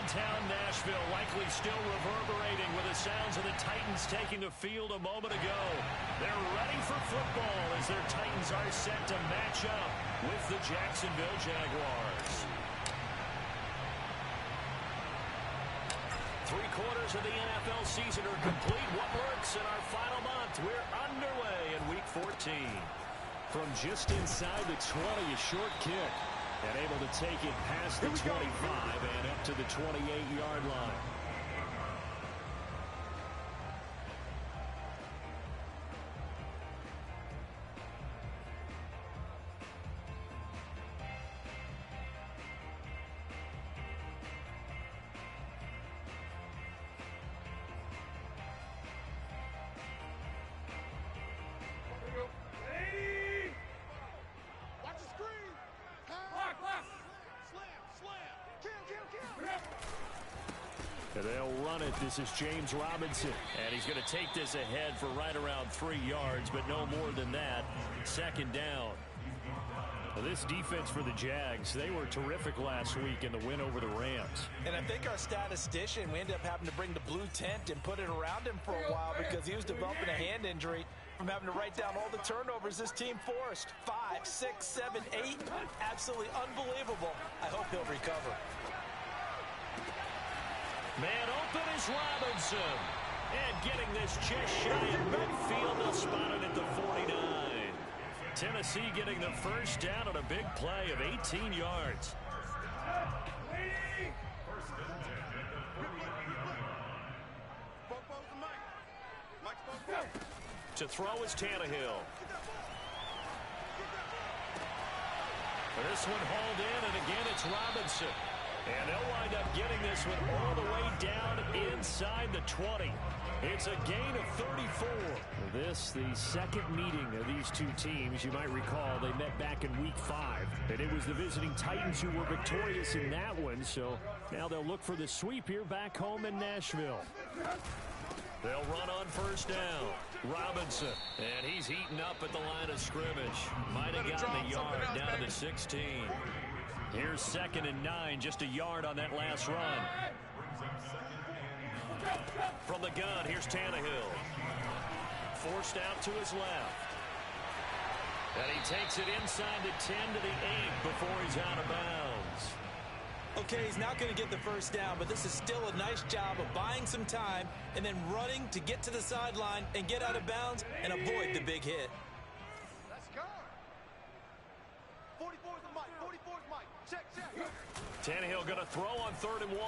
Downtown Nashville, likely still reverberating with the sounds of the Titans taking the field a moment ago. They're ready for football as their Titans are set to match up with the Jacksonville Jaguars. 3/4 of the NFL season are complete. What works in our final month? We're underway in Week 14. From just inside the 20, a short kick. And able to take it past the 25 and up to the 28-yard line. They'll run it. This is James Robinson. And he's going to take this ahead for right around 3 yards, but no more than that. Second down. This defense for the Jags, they were terrific last week in the win over the Rams. And I think our statistician, we ended up having to bring the blue tent and put it around him for a while because he was developing a hand injury from having to write down all the turnovers this team forced. 5, 6, 7, 8. Absolutely unbelievable. I hope he'll recover. Man open is Robinson. And getting this just shy of midfield, they'll spot it at the 49. Tennessee getting the first down on a big play of 18 yards. To throw is Tannehill. This one hauled in, and again it's Robinson. And they'll wind up getting this one all the way down inside the 20. It's a gain of 34. This, the second meeting of these two teams. You might recall they met back in Week 5. And it was the visiting Titans who were victorious in that one. So now they'll look for the sweep here back home in Nashville. They'll run on first down. Robinson. And he's heating up at the line of scrimmage. Might have gotten a yard down to the 16. Here's 2nd and 9, just a yard on that last run. From the gun, here's Tannehill. Forced out to his left. And he takes it inside the 10 to the 8 before he's out of bounds. Okay, he's not going to get the first down, but this is still a nice job of buying some time and then running to get to the sideline and get out of bounds and avoid the big hit. Tannehill going to throw on 3rd and 1.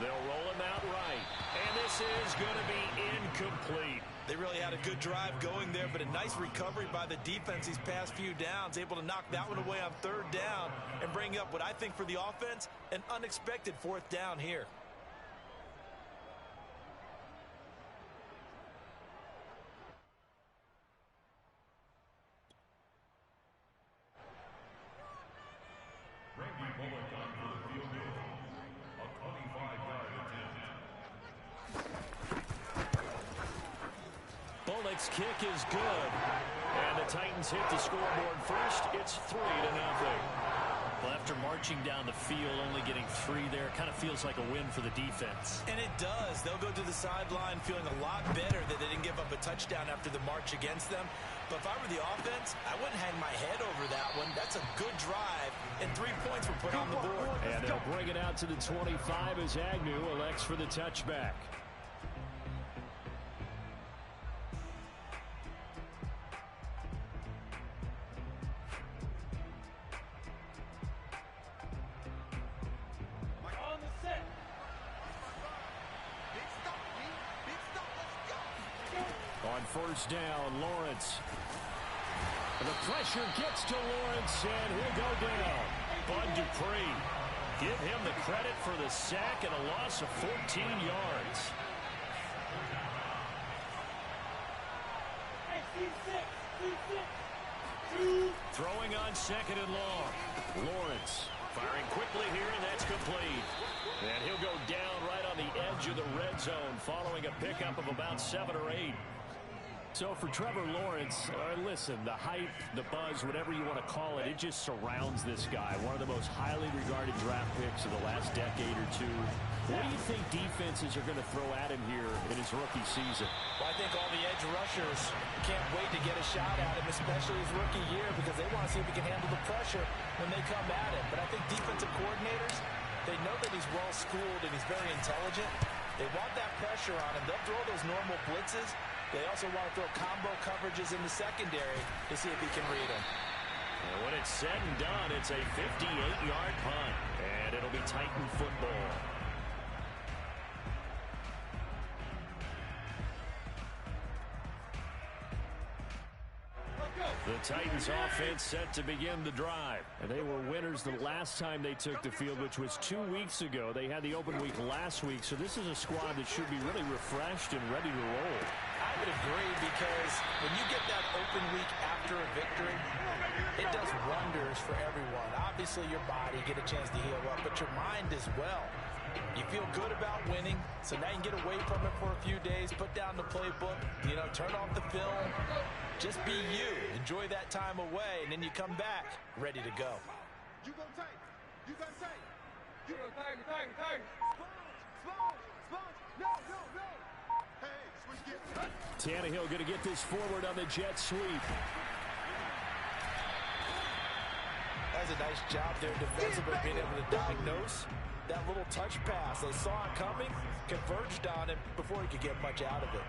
They'll roll him out right. And this is going to be incomplete. They really had a good drive going there, but a nice recovery by the defense these past few downs, able to knock that one away on 3rd down and bring up what I think for the offense, an unexpected 4th down here. Bullock's kick is good. And the Titans hit the scoreboard first. It's 3-0. Well, after marching down the field, only getting 3 there, kind of feels like a win for the defense. And it does. They'll go to the sideline feeling a lot better that they didn't give up a touchdown after the march against them. But if I were the offense, I wouldn't hang my head over that one. That's a good drive, and 3 points were put on the board. And they'll bring it out to the 25 as Agnew elects for the touchback. On first down, Lawrence. The pressure gets to Lawrence, and he'll go down. Bud Dupree. Give him the credit for the sack and a loss of 14 yards. Throwing on 2nd and long. Lawrence firing quickly here, and that's complete. And he'll go down right on the edge of the red zone following a pickup of about 7 or 8. So for Trevor Lawrence, listen, the hype, the buzz, whatever you want to call it, it just surrounds this guy. One of the most highly regarded draft picks of the last decade or two. What do you think defenses are going to throw at him here in his rookie season? Well, I think all the edge rushers can't wait to get a shot at him, especially his rookie year, because they want to see if he can handle the pressure when they come at him. But I think defensive coordinators, they know that he's well-schooled and he's very intelligent. They want that pressure on him. They'll throw those normal blitzes. They also want to throw combo coverages in the secondary to see if he can read them. And when it's said and done, it's a 58-yard punt, and it'll be Titan football. The Titans offense set to begin the drive. And they were winners the last time they took the field, which was 2 weeks ago. They had the open week last week, so this is a squad that should be really refreshed and ready to roll. I would agree, because when you get that open week after a victory, it does wonders for everyone. Obviously, your body, get a chance to heal up, but your mind as well. You feel good about winning, so now you can get away from it for a few days, put down the playbook, turn off the film. Just be you. Enjoy that time away, and then you come back ready to go. You go tight. You got tight. You go tight. Sponge. No. Hey, switch gears. Tannehill going to get this forward on the jet sweep. That's a nice job there defensively, being able to diagnose that little touch pass. They saw it coming, converged on him before he could get much out of it.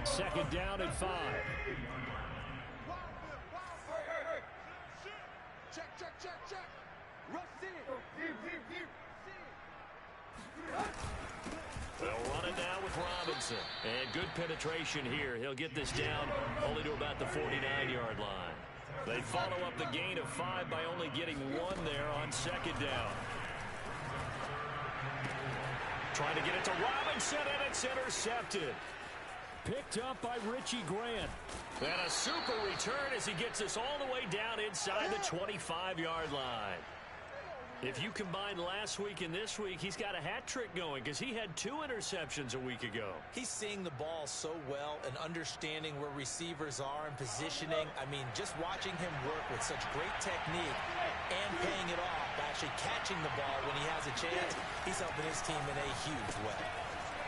Second down and 5. Check. Rush in. They'll run it now with Robinson. And good penetration here. He'll get this down only to about the 49-yard line. They follow up the gain of 5 by only getting 1 there on second down. Trying to get it to Robinson, and it's intercepted. Picked up by Richie Grant. And a super return as he gets us all the way down inside the 25-yard line. If you combine last week and this week, he's got a hat trick going because he had 2 interceptions a week ago. He's seeing the ball so well and understanding where receivers are and positioning. I mean, just watching him work with such great technique and paying it off by actually catching the ball when he has a chance, he's helping his team in a huge way.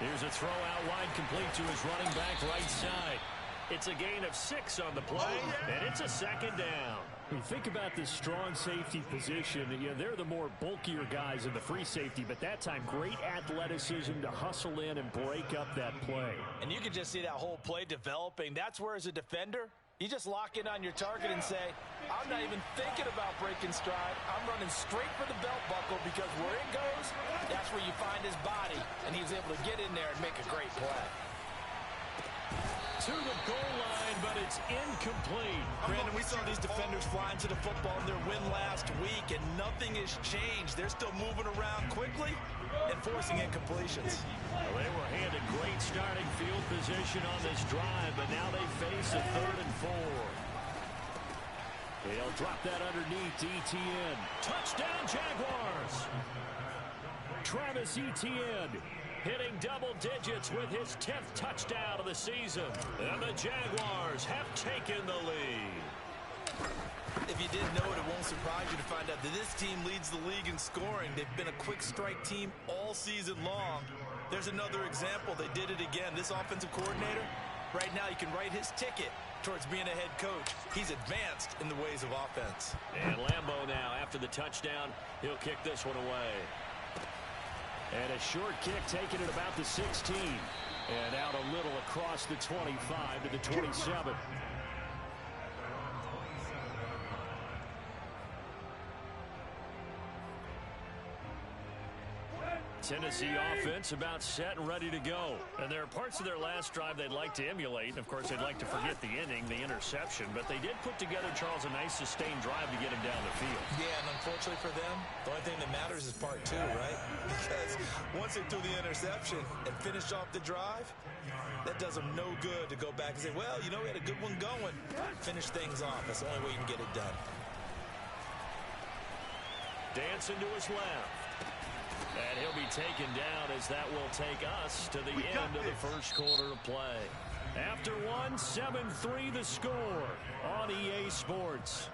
Here's a throw out wide, complete to his running back right side. It's a gain of 6 on the play, and it's a second down. You think about this strong safety position, they're the more bulkier guys in the free safety, but that time great athleticism to hustle in and break up that play. And you can just see that whole play developing. That's where, as a defender, you just lock in on your target and say, I'm not even thinking about breaking stride. I'm running straight for the belt buckle, because where it goes, that's where you find his body, and he was able to get in there and make a great play. To the goal line, but it's incomplete. Brandon, we saw these defenders flying to the football in their win last week, and nothing has changed. They're still moving around quickly and forcing incompletions. Well, they were handed great starting field position on this drive, but now they face a 3rd and 4. They'll drop that underneath to Etienne. Touchdown, Jaguars! Travis Etienne hitting double digits with his 10th touchdown of the season. And the Jaguars have taken the lead. If you didn't know it, it won't surprise you to find out that this team leads the league in scoring. They've been a quick strike team all season long. There's another example. They did it again. This offensive coordinator, right now, you can write his ticket towards being a head coach. He's advanced in the ways of offense. And Lambeau now, after the touchdown, he'll kick this one away. And a short kick taken at about the 16. And out a little across the 25 to the 27. Tennessee offense about set and ready to go. And there are parts of their last drive they'd like to emulate. And, of course, they'd like to forget the inning, the interception. But they did put together, Charles, a nice sustained drive to get him down the field. Yeah, and unfortunately for them, the only thing that matters is part 2, right? Because once they threw the interception and finished off the drive, that does them no good to go back and say, well, we had a good one going. Finish things off. That's the only way you can get it done. Dancing to his left. And he'll be taken down as that will take us to the end of the first quarter of play. After one, 7-3 the score on EA Sports.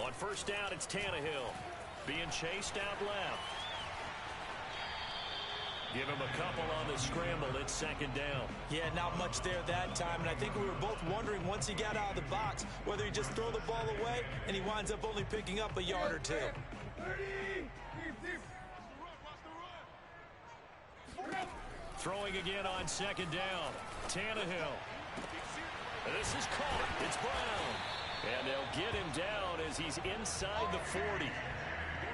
On first down, it's Tannehill. Being chased out left. Give him a couple on the scramble. It's second down. Yeah, not much there that time. And I think we were both wondering once he got out of the box whether he just throw the ball away and he winds up only picking up a yard or two. Throwing again on second down. Tannehill. This is caught. It's Brown. And they'll get him down as he's inside the 40.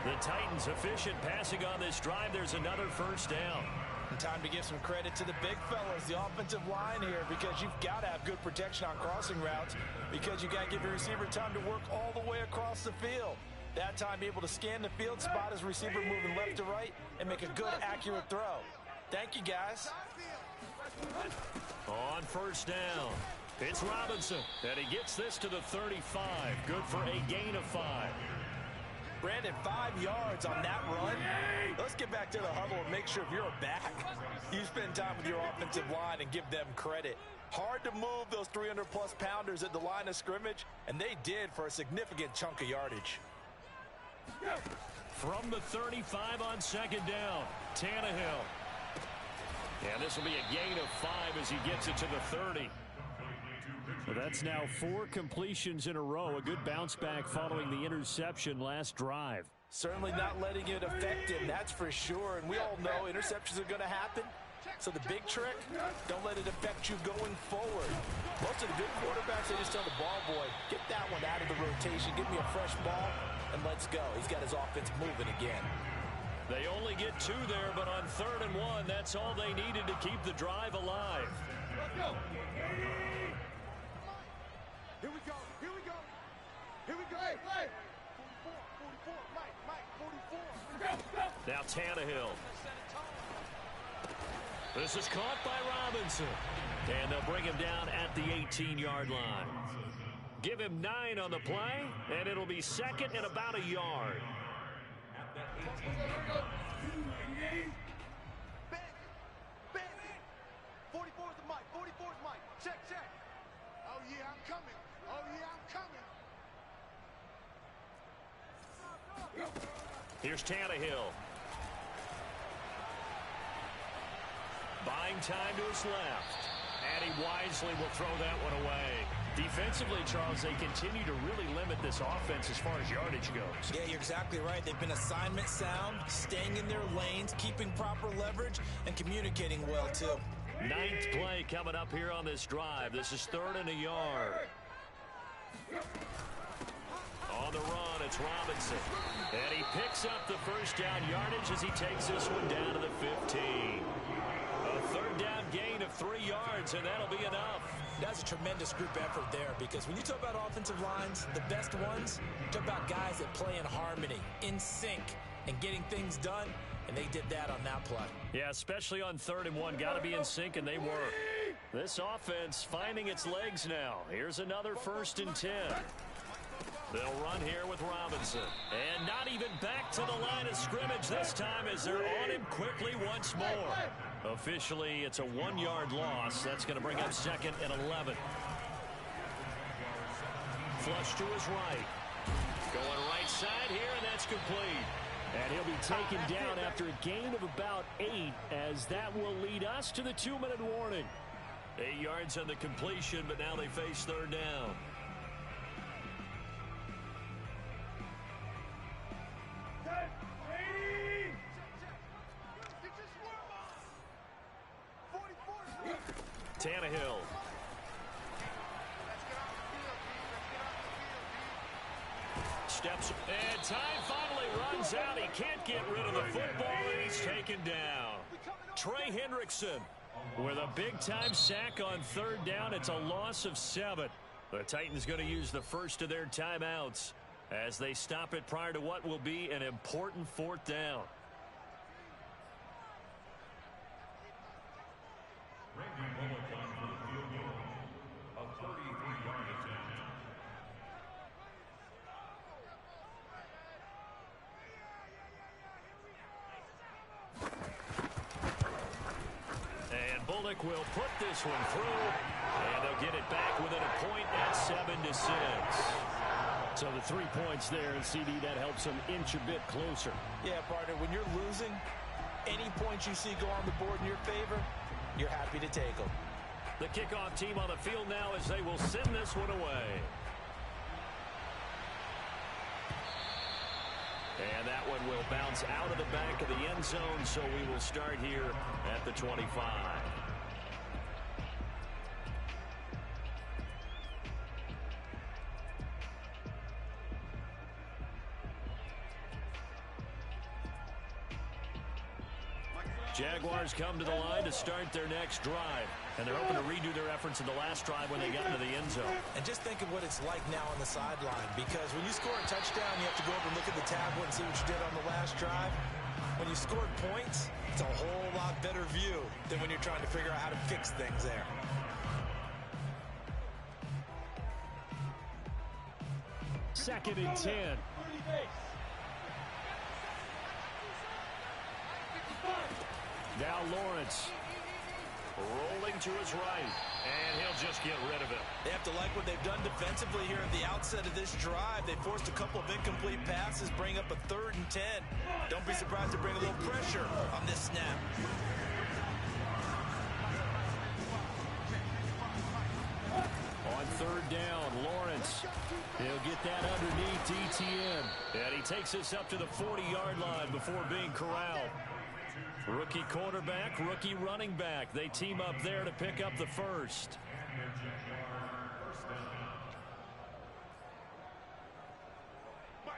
The Titans efficient passing on this drive. There's another first down. And time to give some credit to the big fellas, the offensive line here, because you've got to have good protection on crossing routes because you got to give your receiver time to work all the way across the field. That time able to scan the field, spot his receiver moving left to right, and make a good, accurate throw. Thank you, guys. On first down, it's Robinson, and he gets this to the 35. Good for a gain of 5. Brandon, 5 yards on that run. Let's get back to the huddle and make sure if you're a back, you spend time with your offensive line and give them credit. Hard to move those 300-plus pounders at the line of scrimmage, and they did for a significant chunk of yardage. From the 35 on second down, Tannehill. And this will be a gain of 5 as he gets it to the 30. Well, that's now 4 completions in a row. A good bounce back following the interception last drive. Certainly not letting it affect him, that's for sure. And we all know interceptions are going to happen. So the big trick, don't let it affect you going forward. Most of the good quarterbacks, they just tell the ball boy, get that one out of the rotation, give me a fresh ball, and let's go. He's got his offense moving again. They only get 2 there, but on 3rd and 1, that's all they needed to keep the drive alive. Let's go. Here we go. Here we go. Here we go. Hey, play. 44, 44. Mike, 44. Go. Now Tannehill. This is caught by Robinson. And they'll bring him down at the 18-yard line. Give him 9 on the play, and it'll be second and about a yard. Ben. 44's the Mike. 44's Mike. Check. Oh, yeah, I'm coming. Oh, yeah, I'm coming. Here's Tannehill. Buying time to his left. And he wisely will throw that one away. Defensively, Charles, they continue to really limit this offense as far as yardage goes. Yeah, you're exactly right. They've been assignment sound, staying in their lanes, keeping proper leverage, and communicating well, too. 9th play coming up here on this drive. This is 3rd and a yard. On the run, it's Robinson. And he picks up the first down yardage as he takes this one down to the 15. A 3rd down gain of 3 yards, and that'll be enough. That's a tremendous group effort there, because when you talk about offensive lines, the best ones, you talk about guys that play in harmony, in sync, and getting things done, and they did that on that play. Yeah, especially on 3rd and 1. Got to be in sync, and they were. This offense finding its legs now. Here's another 1st and 10. They'll run here with Robinson. And not even back to the line of scrimmage this time as they're on him quickly once more. Officially, it's a 1-yard loss. That's going to bring up 2nd and 11. Flush to his right. Going right side here, and that's complete. And he'll be taken down after a gain of about 8, as that will lead us to the 2-minute warning. 8 yards on the completion, but now they face 3rd down. Tannehill. Steps, and time finally runs out. He can't get rid of the football, and he's taken down. Trey Hendrickson with a big-time sack on 3rd down. It's a loss of 7. The Titans going to use the first of their timeouts. as they stop it prior to what will be an important fourth down. And Bullock will put this one through, and they'll get it back within a point at 7-6. So the 3 points there, and CD, that helps them inch a bit closer. Yeah, partner, when you're losing, any points you see go on the board in your favor, you're happy to take them. The kickoff team on the field now as they will send this one away. And that one will bounce out of the back of the end zone, so we will start here at the 25. Jaguars come to the line to start their next drive. And they're hoping to redo their efforts in the last drive when they got into the end zone. And just think of what it's like now on the sideline, because when you score a touchdown, you have to go over and look at the tablet and see what you did on the last drive. When you scored points, it's a whole lot better view than when you're trying to figure out how to fix things there. Second and 10. Now Lawrence rolling to his right, and he'll just get rid of it. They have to like what they've done defensively here at the outset of this drive. They forced a couple of incomplete passes, bring up a 3rd and 10. Don't be surprised to bring a little pressure on this snap. On 3rd down, Lawrence. He'll get that underneath ETN. And he takes this up to the 40-yard line before being corralled. Rookie quarterback, rookie running back. They team up there to pick up the first.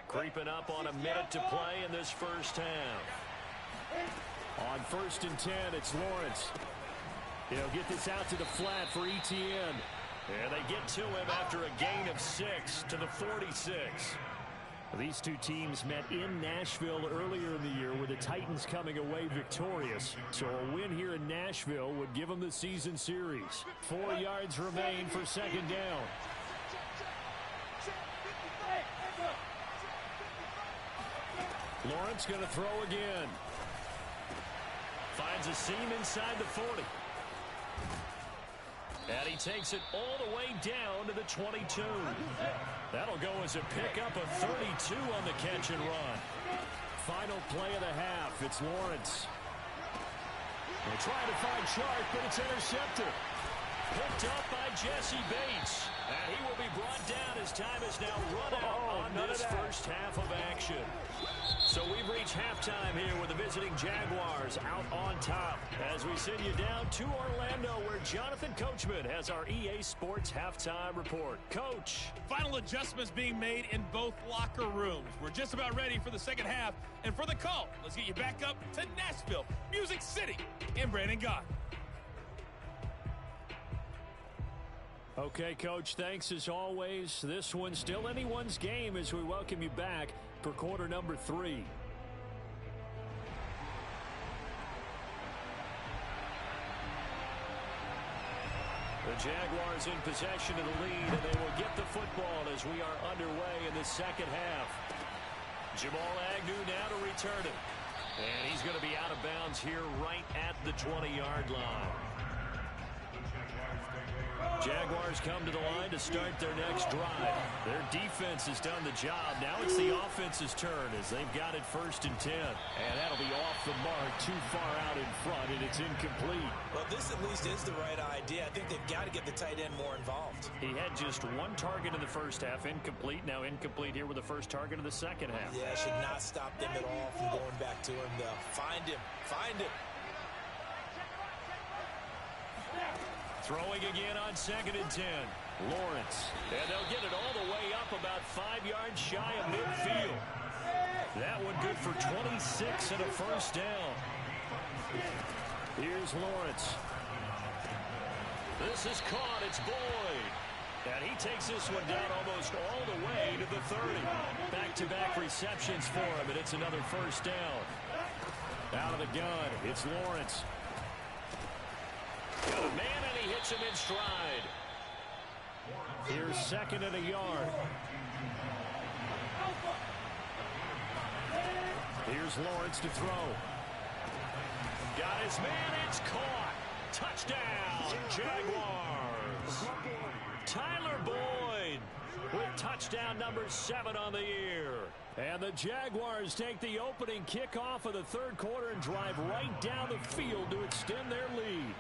Creeping up on a minute to play in this first half. On 1st and 10, it's Lawrence. He'll get this out to the flat for ETN. And they get to him after a gain of 6 to the 46. These two teams met in Nashville earlier in the year, with the Titans coming away victorious. So a win here in Nashville would give them the season series. 4 yards remain for 2nd down. Lawrence going to throw again. Finds a seam inside the 40. And he takes it all the way down to the 22. That'll go as a pickup of 32 on the catch and run. Final play of the half. It's Lawrence. They're trying to find Sharp, but it's intercepted. Picked up by Jesse Bates. And he will be brought down as time is now run out on this first half of action. So we've reached halftime here with the visiting Jaguars out on top as we send you down to Orlando, where Jonathan Coachman has our EA Sports halftime report. Coach. Final adjustments being made in both locker rooms. We're just about ready for the second half. And for the call, let's get you back up to Nashville, Music City, and Brandon Gott. Okay, Coach, thanks as always. This one's still anyone's game as we welcome you back for quarter number 3. The Jaguars in possession of the lead, and they will get the football as we are underway in the second half. Jamal Agnew now to return it. And he's going to be out of bounds here right at the 20-yard line. Jaguars come to the line to start their next drive. Their defense has done the job. Now it's the offense's turn as they've got it 1st and 10. And that'll be off the mark, too far out in front, and it's incomplete. Well, this at least is the right idea. I think they've got to get the tight end more involved. He had just 1 target in the first half, incomplete. Now incomplete here with the first target of the second half. Yeah, should not stop them at all from going back to him, though. Find him. Find him. Throwing again on 2nd and 10. Lawrence. And they'll get it all the way up about 5 yards shy of midfield. That one good for 26 and a first down. Here's Lawrence. This is caught. It's Boyd. And he takes this one down almost all the way to the 30. Back-to-back receptions for him, and it's another first down. Out of the gun, it's Lawrence. Got a man, and he hits him in stride. Here's second and a yard. Here's Lawrence to throw. Got his man, it's caught. Touchdown, Jaguars. Tyler Boyd with touchdown number 7 on the year. And the Jaguars take the opening kickoff of the third quarter and drive right down the field to extend their lead.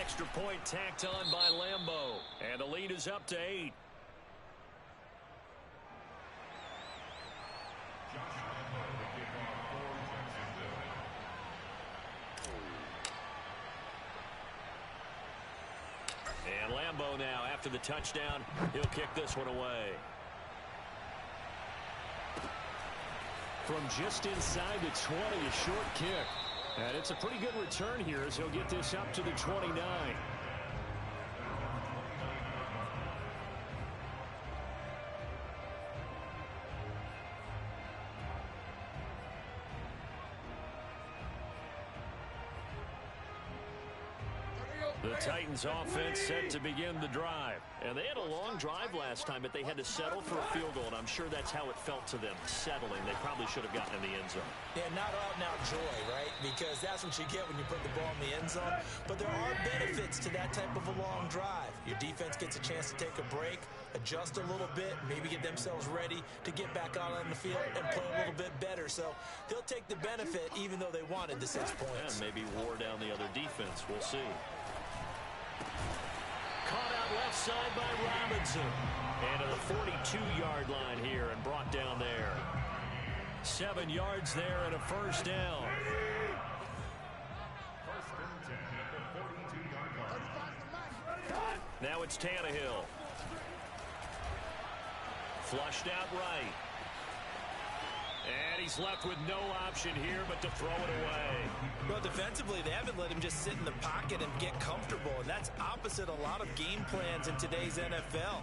Extra point tacked on by Lambeau. And the lead is up to 8. And Lambeau now, after the touchdown, he'll kick this one away. From just inside the 20, a short kick. And it's a pretty good return here as he'll get this up to the 29. The Titans offense set to begin the drive. And they had a long drive last time, but they had to settle for a field goal, and I'm sure that's how it felt to them, settling. They probably should have gotten in the end zone. Yeah, not out-and-out joy, right? Because that's what you get when you put the ball in the end zone. But there are benefits to that type of a long drive. Your defense gets a chance to take a break, adjust a little bit, maybe get themselves ready to get back out on the field and play a little bit better. So they'll take the benefit even though they wanted the 6 points. And maybe wore down the other defense. We'll see. Caught out left side by Robinson. And to the 42-yard line here and brought down there. 7 yards there and a first down. Now it's Tannehill. Flushed out right. And he's left with no option here but to throw it away. Well, defensively, they haven't let him just sit in the pocket and get comfortable, and that's opposite a lot of game plans in today's NFL.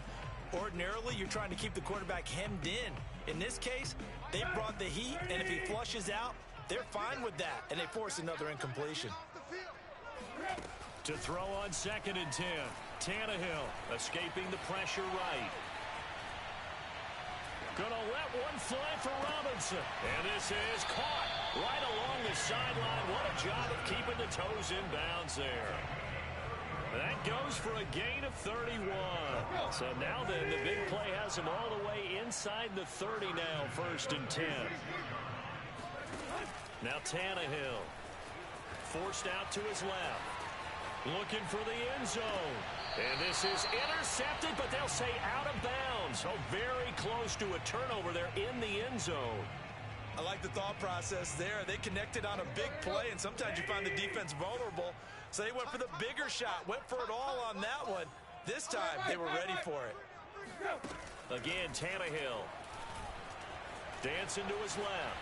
Ordinarily, you're trying to keep the quarterback hemmed in. In this case, they brought the heat, and if he flushes out, they're fine with that, and they force another incompletion. To throw on 2nd and 10. Tannehill escaping the pressure right. Gonna let one fly for Robinson. And this is caught right along the sideline. What a job of keeping the toes in bounds there. That goes for a gain of 31. So now then, the big play has him all the way inside the 30 now, 1st and 10. Now Tannehill. Forced out to his left. Looking for the end zone. And this is intercepted, but they'll say out of bounds. So very close to a turnover there in the end zone. I like the thought process there. They connected on a big play, and sometimes you find the defense vulnerable. So they went for the bigger shot, went for it all on that one. This time, they were ready for it. Again, Tannehill. Dancing to his left.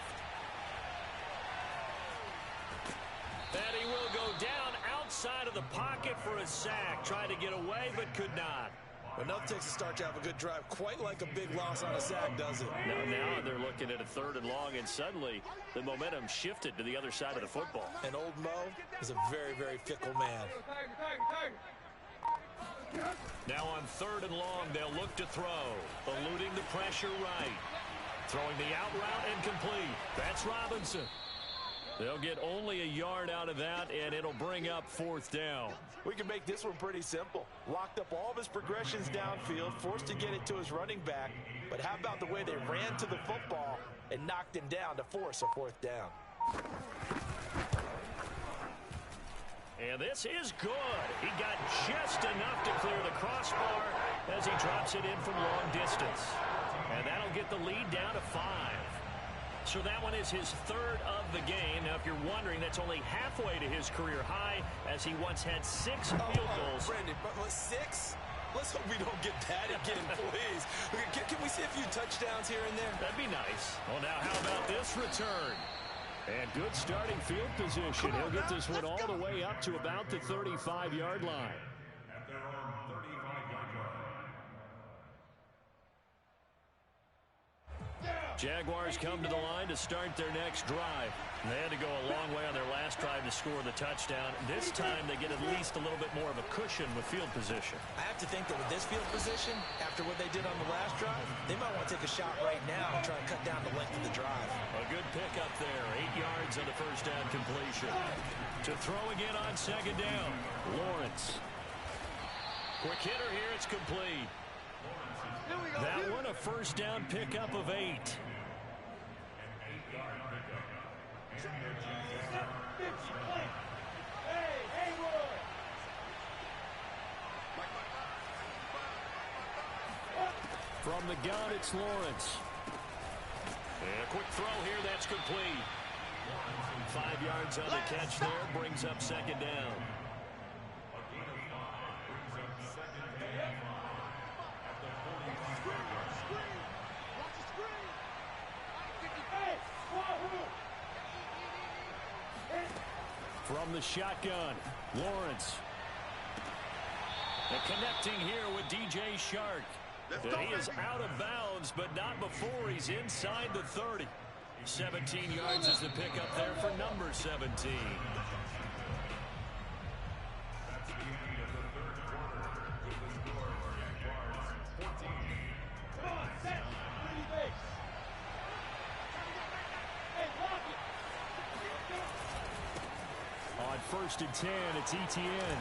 And he will go down outside of the pocket for a sack. Tried to get away, but could not. Enough takes a start to have a good drive. Quite like a big loss on a sack, does it? Now they're looking at a 3rd and long, and suddenly the momentum shifted to the other side of the football. And old Mo is a very, very fickle man. Now on 3rd and long, they'll look to throw. Eluding the pressure right. Throwing the out route incomplete. That's Robinson. They'll get only a yard out of that, and it'll bring up 4th down. We can make this one pretty simple. Locked up all of his progressions downfield, forced to get it to his running back. But how about the way they ran to the football and knocked him down to force a 4th down? And this is good. He got just enough to clear the crossbar as he drops it in from long distance. And that'll get the lead down to 5. So that one is his 3rd of the game. Now, if you're wondering, that's only halfway to his career high, as he once had 6 field goals. Brandon, but 6? Let's hope we don't get that again, please. Can we see a few touchdowns here and there? That'd be nice. Well, now, how about this return? And good starting field position. He'll get this one all the way up to about the 35-yard line. At their own 35-yard line. Jaguars come to the line to start their next drive. They had to go a long way on their last drive to score the touchdown. This time they get at least a little bit more of a cushion with field position. I have to think that with this field position, after what they did on the last drive, they might want to take a shot right now and try and cut down the length of the drive. A good pickup there. 8 yards on the first down completion. To throw again on second down. Lawrence. Quick hitter here. It's complete. That one a first down pickup of 8. From the gun, it's Lawrence. And a quick throw here, that's complete. 5 yards on the catch there, brings up second down. From the shotgun, Lawrence. And connecting here with DJ Shark. He is out of bounds, but not before he's inside the 30. 17 yards is the pickup there for number 17. On 1st and 10, it's ETN.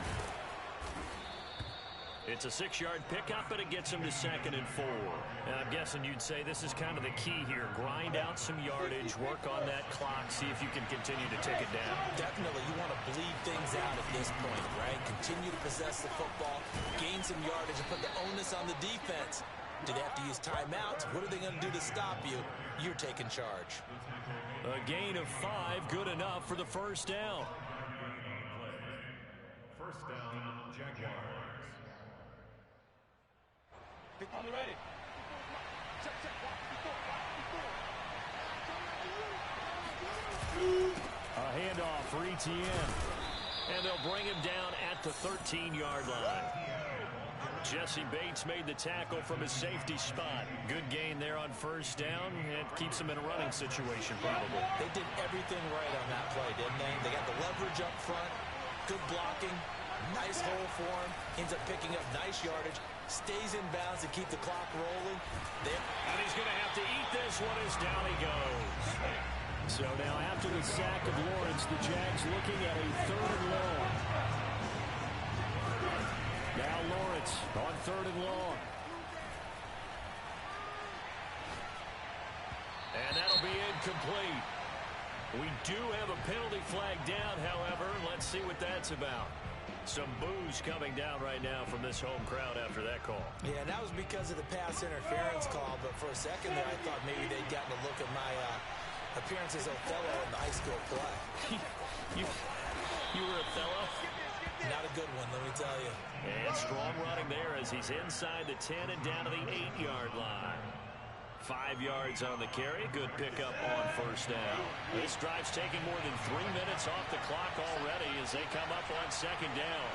It's a 6-yard pickup, but it gets him to 2nd and 4. And I'm guessing you'd say this is kind of the key here. Grind out some yardage, work on that clock, see if you can continue to tick it down. Definitely, you want to bleed things out at this point, right? Continue to possess the football, gain some yardage, and put the onus on the defense. Do they have to use timeouts? What are they going to do to stop you? You're taking charge. A gain of 5, good enough for the first down. First down, Jaguars. On the ready. A handoff for ETN. And they'll bring him down at the 13-yard line. Jesse Bates made the tackle from his safety spot. Good gain there on first down. It keeps him in a running situation, probably. They did everything right on that play, didn't they? They got the leverage up front, good blocking, nice hole for him, ends up picking up nice yardage, stays in bounds to keep the clock rolling. And he's going to have to eat this one as down he goes. So now after the sack of Lawrence, the Jags looking at a 3rd and long. Now Lawrence on 3rd and long. And that'll be incomplete. We do have a penalty flag down, however. Let's see what that's about. Some boos coming down right now from this home crowd after that call. Yeah, that was because of the pass interference call, but for a second there I thought maybe they'd gotten a look at my appearance as Othello in the high school play. You were Othello? Not a good one, let me tell you. And strong running there as he's inside the 10 and down to the 8-yard line. 5 yards on the carry. Good pickup on first down. This drive's taking more than 3 minutes off the clock already as they come up on second down.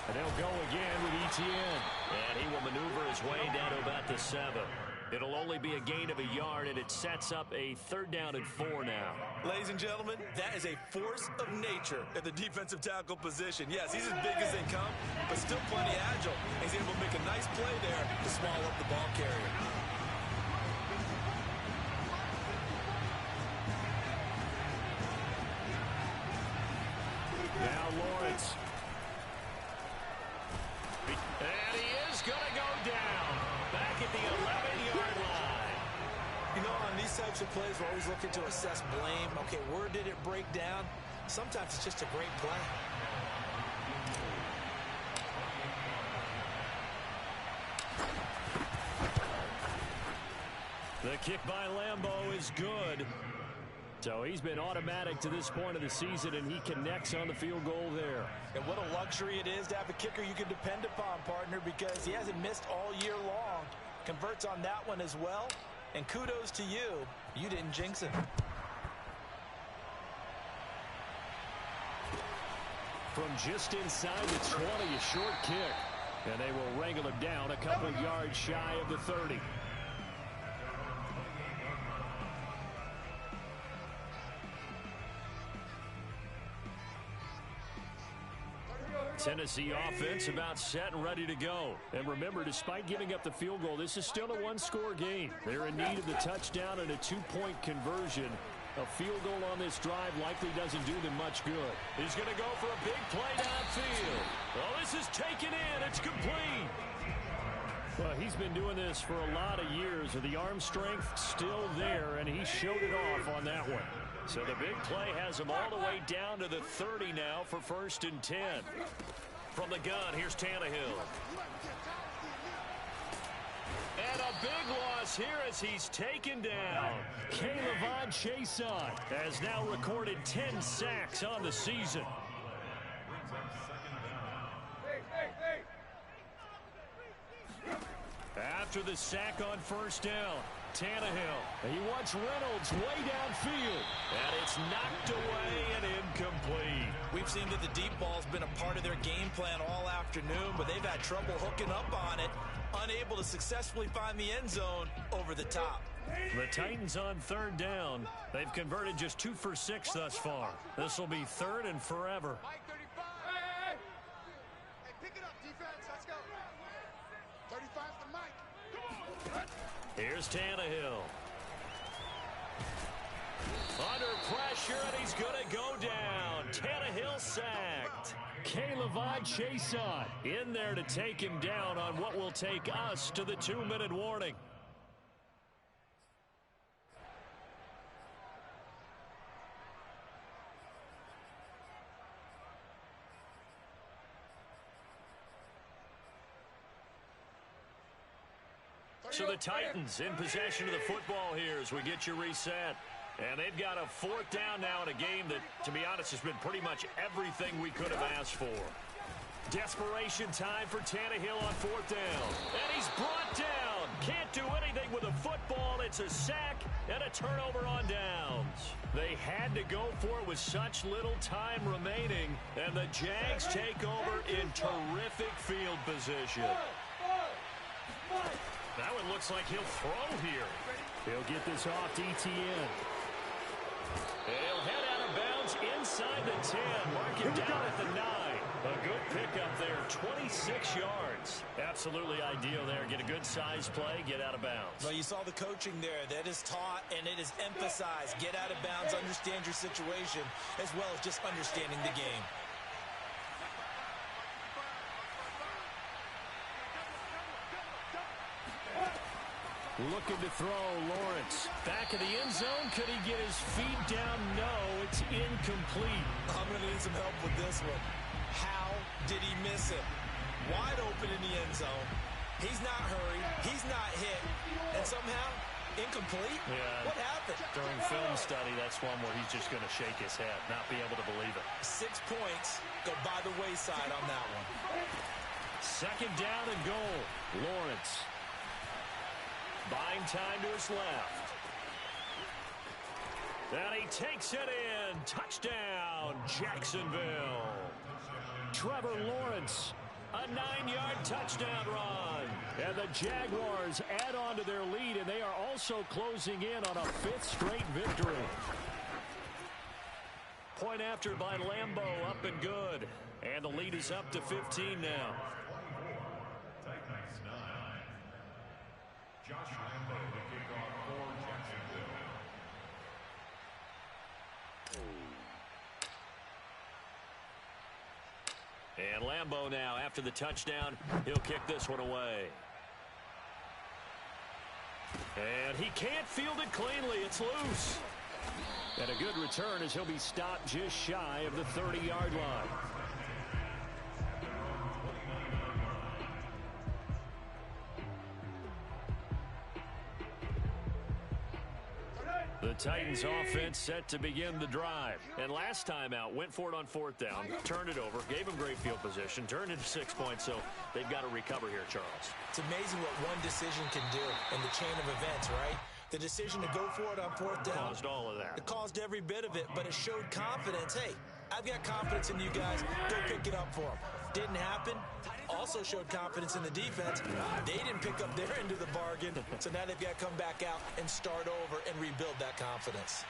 And they'll go again with ETN. And he will maneuver his way down to about the 7. It'll only be a gain of a yard, and it sets up a 3rd down and 4 now. Ladies and gentlemen, that is a force of nature at the defensive tackle position. Yes, he's as big as they come, but still plenty agile. He's able to make a nice play there to swallow up the ball carrier. Now Lawrence. And he is going to go down. Back at the 11-yard line. You know, on these types of plays, we're always looking to assess blame. Okay, where did it break down? Sometimes it's just a great play. The kick by Lambeau is good. So he's been automatic to this point of the season, and he connects on the field goal there. And what a luxury it is to have a kicker you can depend upon, partner, because he hasn't missed all year long. Converts on that one as well. And kudos to you. You didn't jinx him. From just inside the 20, a short kick. And they will wrangle him down a couple yards shy of the 30. Tennessee offense about set and ready to go. And remember, despite giving up the field goal, this is still a one-score game. They're in need of the touchdown and a two-point conversion. A field goal on this drive likely doesn't do them much good. He's going to go for a big play downfield. Well, this is taken in. It's complete. Well, he's been doing this for a lot of years, and the arm strength still there, and he showed it off on that one. So the big play has him all the way down to the 30 now for 1st and 10. From the gun, here's Tannehill. And a big loss here as he's taken down. Caleb Chason has now recorded 10 sacks on the season. After the sack on 1st down, Tannehill. He wants Reynolds way downfield. And it's knocked away and incomplete. We've seen that the deep ball's been a part of their game plan all afternoon, but they've had trouble hooking up on it, unable to successfully find the end zone over the top. The Titans on 3rd down. They've converted just 2 for 6 thus far. This will be 3rd and forever. Mike 35. Hey, pick it up, defense. Let's go. 35 to Mike. Come on. Here's Tannehill. Under pressure, and he's going to go down. Tannehill sacked. Caleb Chason in there to take him down on what will take us to the 2-minute warning. So the Titans in possession of the football here as we get you reset. And they've got a 4th down now in a game that, to be honest, has been pretty much everything we could have asked for. Desperation time for Tannehill on 4th down. And he's brought down. Can't do anything with a football. It's a sack and a turnover on downs. They had to go for it with such little time remaining. And the Jags take over in terrific field position. That one looks like he'll throw here. He'll get this off to ETN. He'll head out of bounds inside the 10. Mark him down at the 9. A good pickup there, 26 yards. Absolutely ideal there. Get a good size play, get out of bounds. Well, you saw the coaching there. That is taught and it is emphasized. Get out of bounds, understand your situation, as well as just understanding the game. Looking to throw, Lawrence. Back of the end zone. Could he get his feet down? No, it's incomplete. I'm going to need some help with this one. How did he miss it? Wide open in the end zone. He's not hurried. He's not hit. And somehow, incomplete? Yeah. What happened? During film study, that's one where he's just going to shake his head, not be able to believe it. 6 points go by the wayside on that one. 2nd down and goal. Lawrence. Buying time to his left. And he takes it in. Touchdown, Jacksonville. Trevor Lawrence, a 9-yard touchdown run. And the Jaguars add on to their lead, and they are also closing in on a 5th straight victory. Point after by Lambo, up and good. And the lead is up to 15 now. Josh Lambo to kick off for Jacksonville. And Lambo now, after the touchdown, he'll kick this one away. And he can't field it cleanly. It's loose. And a good return as he'll be stopped just shy of the 30-yard line. The Titans offense set to begin the drive. And last time out, went for it on 4th down, turned it over, gave them great field position, turned it 6 points, so they've got to recover here, Charles. It's amazing what one decision can do in the chain of events, right? The decision to go for it on fourth down caused all of that. It caused every bit of it, but it showed confidence. Hey, I've got confidence in you guys. Go pick it up for them. Didn't happen. Also showed confidence in the defense. They didn't pick up their end of the bargain, so now they've got to come back out and start over and rebuild that confidence.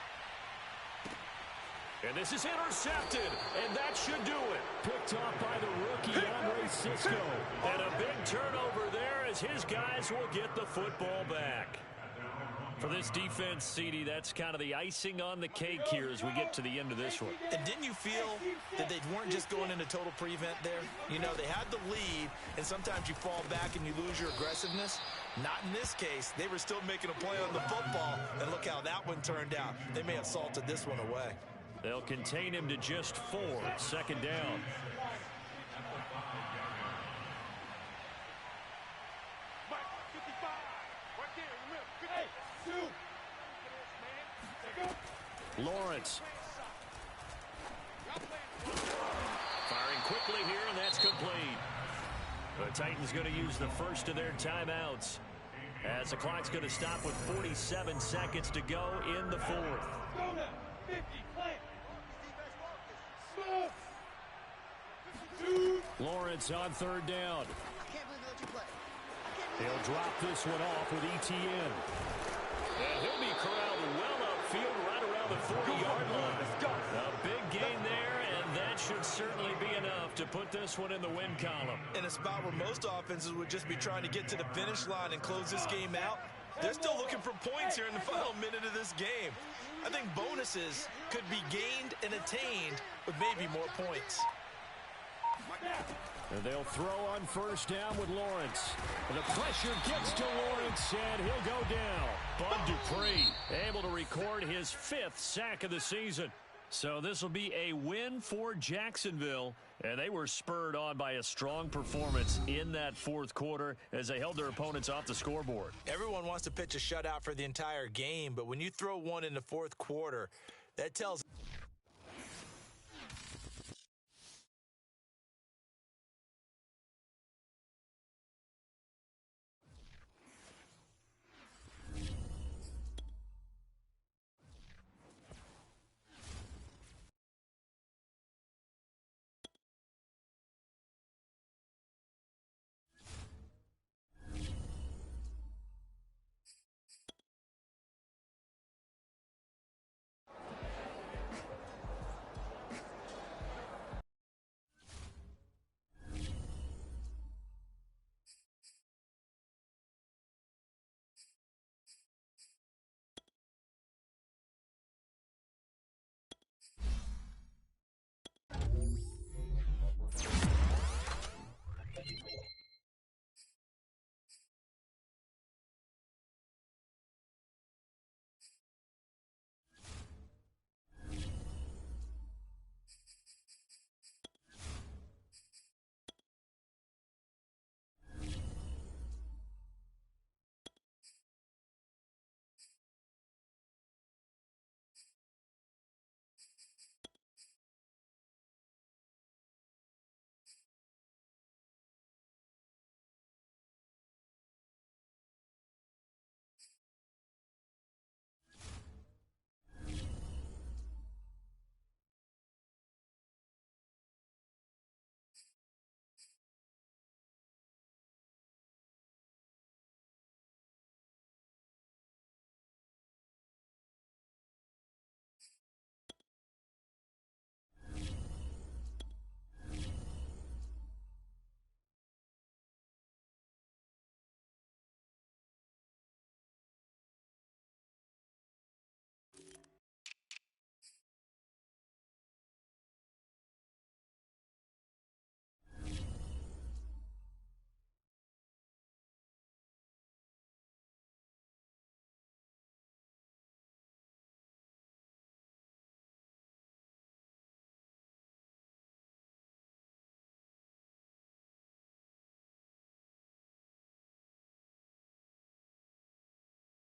And this is intercepted, and that should do it. Picked off by the rookie, Andre Cisco. And a big turnover there as his guys will get the football back. For this defense, CD, that's kind of the icing on the cake here as we get to the end of this one. And didn't you feel that they weren't just going into total prevent there? You know, they had the lead, and sometimes you fall back and you lose your aggressiveness. Not in this case. They were still making a play on the football, and look how that one turned out. They may have salted this one away. They'll contain him to just 4. Second down. Lawrence. Firing quickly here, and that's complete. The Titans going to use the first of their timeouts as the clock's going to stop with 47 seconds to go in the fourth. Lawrence on third down. He'll drop this one off with ETN. And he'll be corralled well upfield right around the 40-yard line. A big gain there, and that should certainly be enough to put this one in the win column. In a spot where most offenses would just be trying to get to the finish line and close this game out, they're still looking for points here in the final minute of this game. I think bonuses could be gained and attained with maybe more points. And they'll throw on first down with Lawrence. And the pressure gets to Lawrence, and he'll go down. Bud Dupree able to record his 5th sack of the season. So this will be a win for Jacksonville. And they were spurred on by a strong performance in that fourth quarter as they held their opponents off the scoreboard. Everyone wants to pitch a shutout for the entire game, but when you throw one in the fourth quarter, that tells...